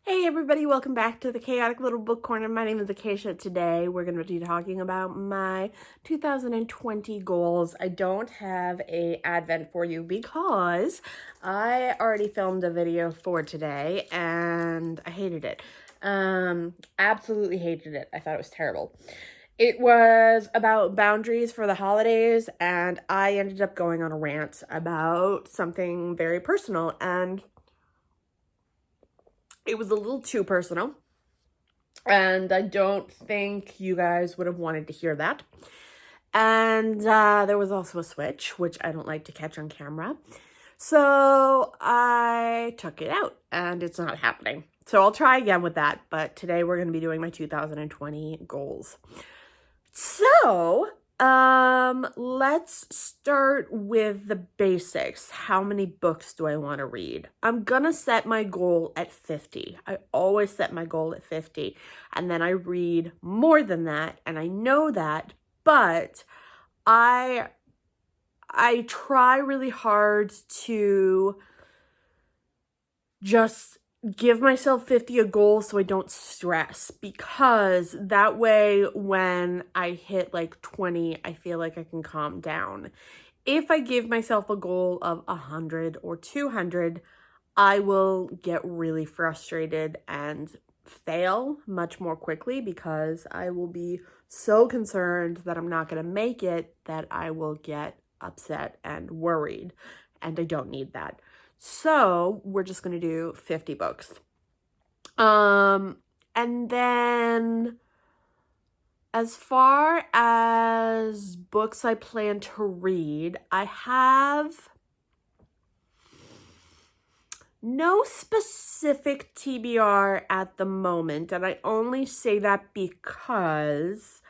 Hey everybody, welcome back to the Chaotic Little Book Corner. My name is Acacia. Today we're going to be talking about my 2020 goals. I don't have a advent for you because I already filmed a video for today and I hated it. Absolutely hated it. I thought it was terrible. It was about boundaries for the holidays and I ended up going on a rant about something very personal, and it was a little too personal, and I don't think you guys would have wanted to hear that. And there was also a switch, which I don't like to catch on camera. So I took it out, and it's not happening. So I'll try again with that, but today we're going to be doing my 2020 goals. So, let's start with the basics. How many books do I want to read? I'm gonna set my goal at 50. I always set my goal at 50, and then I read more than that, and I know that, but I try really hard to just give myself 50 a goal so I don't stress, because that way when I hit like 20, I feel like I can calm down. If I give myself a goal of 100 or 200, I will get really frustrated and fail much more quickly because I will be so concerned that I'm not going to make it that I will get upset and worried, and I don't need that. So we're just going to do 50 books. And then as far as books I plan to read, I have no specific TBR at the moment, and I only say that because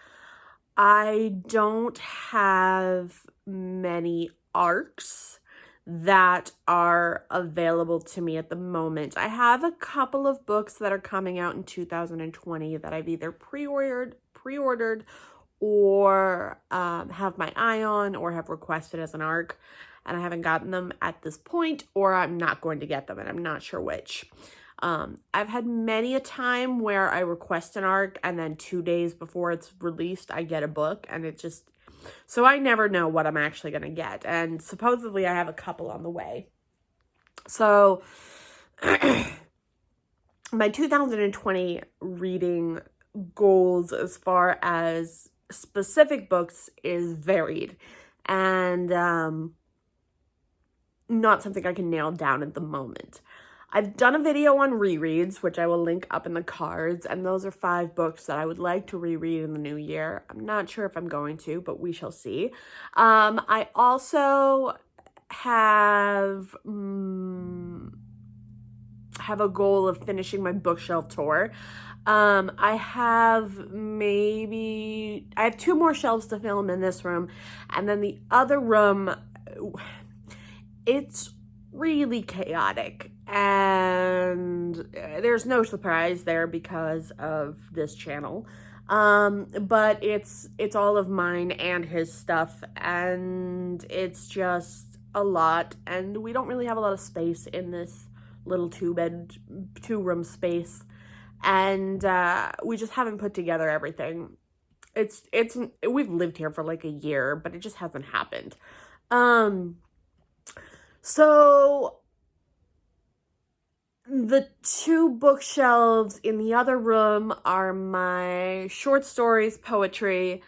I don't have many arcs that are available to me at the moment. I have a couple of books that are coming out in 2020 that I've either pre-ordered or have my eye on or have requested as an arc, and I haven't gotten them at this point, or I'm not going to get them, and I'm not sure which. I've had many a time where I request an arc and then 2 days before it's released, I get a book, and it just... So I never know what I'm actually going to get, and supposedly I have a couple on the way. So my 2020 reading goals as far as specific books is varied, and not something I can nail down at the moment. I've done a video on rereads, which I will link up in the cards, and those are 5 books that I would like to reread in the new year. I'm not sure if I'm going to, but we shall see. I also have a goal of finishing my bookshelf tour. I have 2 more shelves to film in this room, and then the other room, it's really chaotic, and there's no surprise there because of this channel. But it's all of mine and his stuff, and it's just a lot, and we don't really have a lot of space in this little 2-room space, and we just haven't put together everything. We've lived here for like a year, but it just hasn't happened. So the 2 bookshelves in the other room are my short stories, poetry,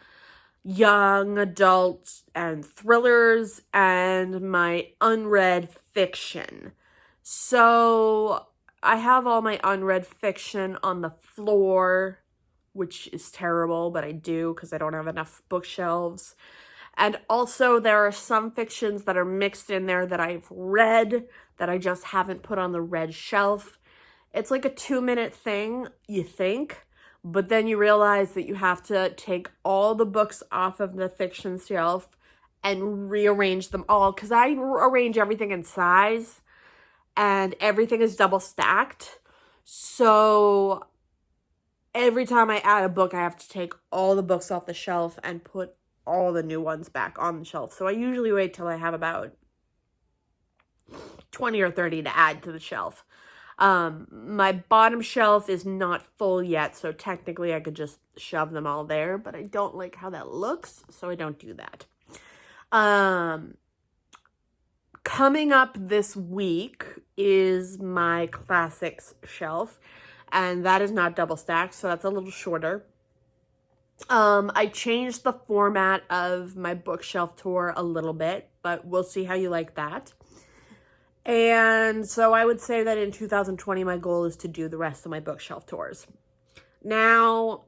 young adult and thrillers, and my unread fiction. So I have all my unread fiction on the floor, which is terrible, but I do because I don't have enough bookshelves. And also there are some fictions that are mixed in there that I've read that I just haven't put on the red shelf. It's like a 2-minute thing, you think, but then you realize that you have to take all the books off of the fiction shelf and rearrange them all, because I arrange everything in size and everything is double stacked. So every time I add a book, I have to take all the books off the shelf and put all the new ones back on the shelf. So I usually wait till I have about 20 or 30 to add to the shelf. My bottom shelf is not full yet, so technically I could just shove them all there, but I don't like how that looks, so I don't do that. Coming up this week is my classics shelf, and that is not double stacked, so that's a little shorter. I changed the format of my bookshelf tour a little bit, but we'll see how you like that. And so I would say that in 2020, my goal is to do the rest of my bookshelf tours. Now,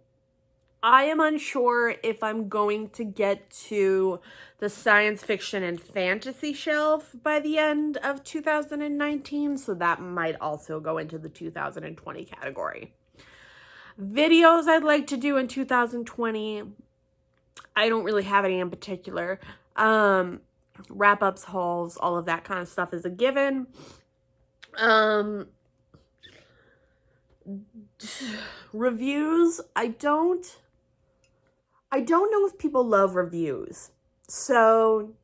I am unsure if I'm going to get to the science fiction and fantasy shelf by the end of 2019, so that might also go into the 2020 category. Videos I'd like to do in 2020, I don't really have any in particular. Wrap-ups, hauls, all of that kind of stuff is a given. Reviews, I don't know if people love reviews. So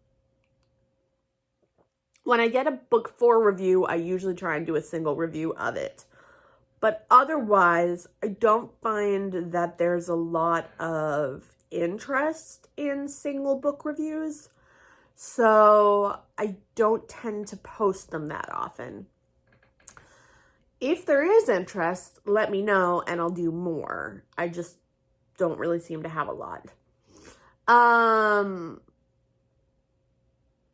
when I get a book for review, I usually try and do a single review of it. But otherwise, I don't find that there's a lot of interest in single book reviews. So I don't tend to post them that often. If there is interest, let me know and I'll do more. I just don't really seem to have a lot.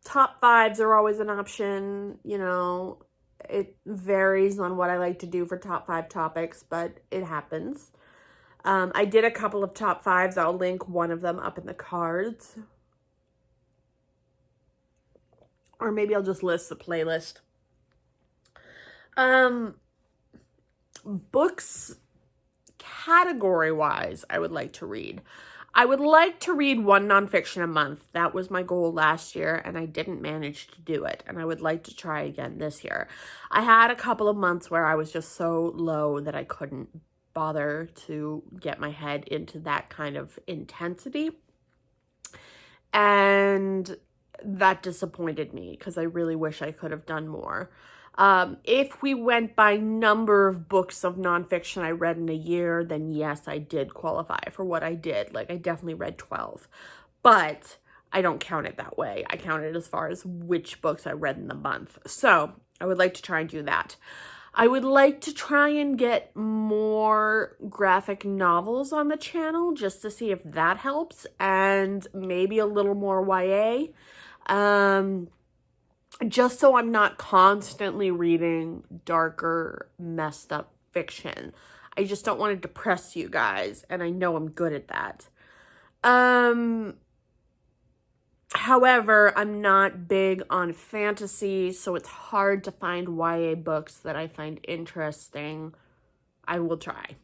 Top fives are always an option, you know. It varies on what I like to do for top 5 topics, but it happens. I did a couple of top 5s. I'll link one of them up in the cards. Or maybe I'll just list the playlist. Books category-wise, I would like to read. I would like to read 1 nonfiction a month. That was my goal last year, and I didn't manage to do it. And I would like to try again this year. I had a couple of months where I was just so low that I couldn't bother to get my head into that kind of intensity. And that disappointed me because I really wish I could have done more. If we went by number of books of nonfiction I read in a year, then yes, I did qualify for what I did. Like, I definitely read 12. But I don't count it that way. I count it as far as which books I read in the month. So I would like to try and do that. I would like to try and get more graphic novels on the channel just to see if that helps. And maybe a little more YA. Just so I'm not constantly reading darker, messed up fiction. I just don't want to depress you guys, and I know I'm good at that. However, I'm not big on fantasy, so it's hard to find YA books that I find interesting. I will try.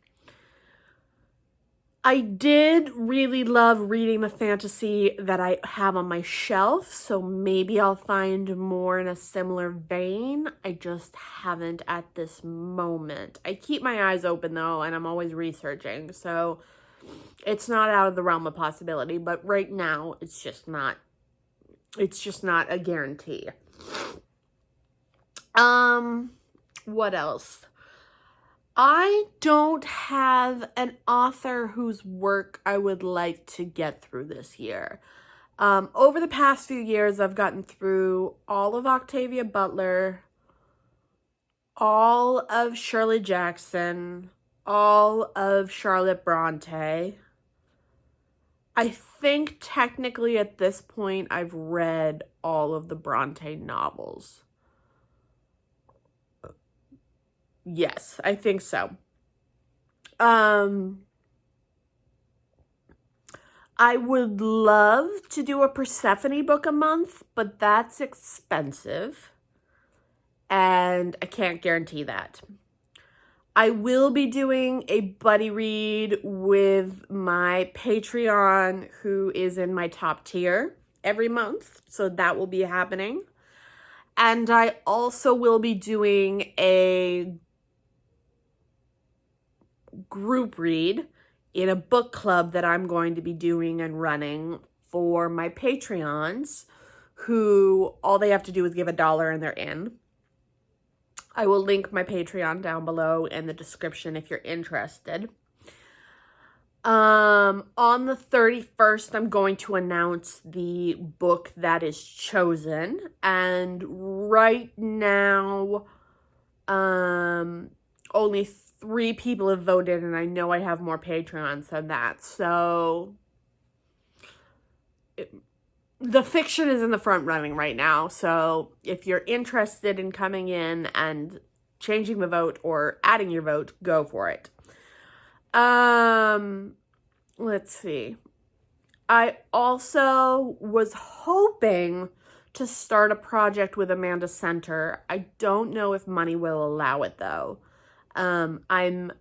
I did really love reading the fantasy that I have on my shelf, so maybe I'll find more in a similar vein. I just haven't at this moment. I keep my eyes open though, and I'm always researching, so it's not out of the realm of possibility, but right now it's just not a guarantee. What else? I don't have an author whose work I would like to get through this year. Over the past few years, I've gotten through all of Octavia Butler, all of Shirley Jackson, all of Charlotte Bronte. I think technically at this point, I've read all of the Bronte novels. Yes, I think so. I would love to do a Persephone book a month, but that's expensive, and I can't guarantee that. I will be doing a buddy read with my Patreon, who is in my top tier, every month, so that will be happening. And I also will be doing a group read in a book club that I'm going to be doing and running for my Patreons, who all they have to do is give $1 and they're in. I will link my Patreon down below in the description if you're interested. On the 31st, I'm going to announce the book that is chosen. And right now, only 3 people have voted, and I know I have more Patreons than that. So the fiction is in the front running right now. So if you're interested in coming in and changing the vote or adding your vote, go for it. Let's see. I also was hoping to start a project with Amanda Center. I don't know if money will allow it though. I'm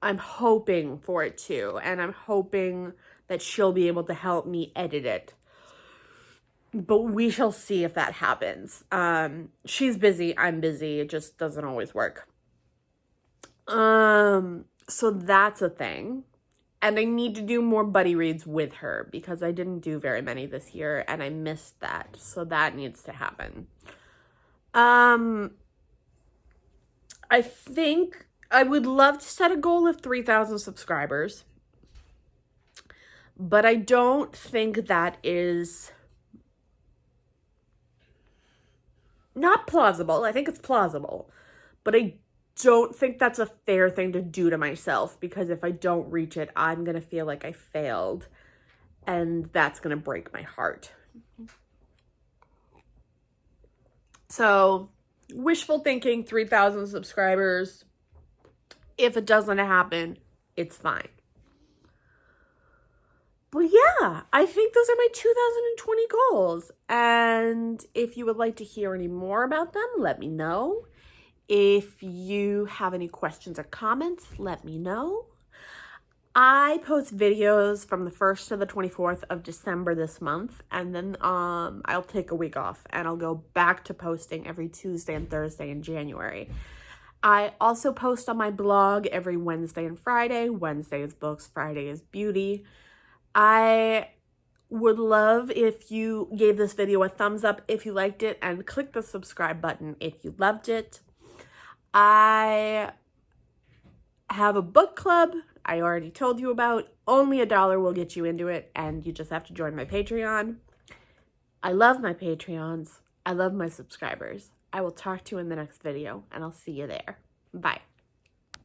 hoping for it too, and I'm hoping that she'll be able to help me edit it. But we shall see if that happens. She's busy, I'm busy. It just doesn't always work. So that's a thing. And I need to do more buddy reads with her because I didn't do very many this year and I missed that. So that needs to happen. I think I would love to set a goal of 3,000 subscribers. But I don't think that is not plausible. I think it's plausible. But I don't think that's a fair thing to do to myself, because if I don't reach it, I'm going to feel like I failed, and that's going to break my heart. So, wishful thinking, 3,000 subscribers. If it doesn't happen, it's fine. But yeah, I think those are my 2020 goals. And if you would like to hear any more about them, let me know. If you have any questions or comments, let me know. I post videos from the 1st to the 24th of December this month, and then I'll take a week off and I'll go back to posting every Tuesday and Thursday in January. I also post on my blog every Wednesday and Friday. Wednesday is books, Friday is beauty. I would love if you gave this video a thumbs up if you liked it, and click the subscribe button if you loved it. I have a book club I already told you about. Only $1 will get you into it, and you just have to join my Patreon. I love my Patreons. I love my subscribers. I will talk to you in the next video, and I'll see you there. Bye.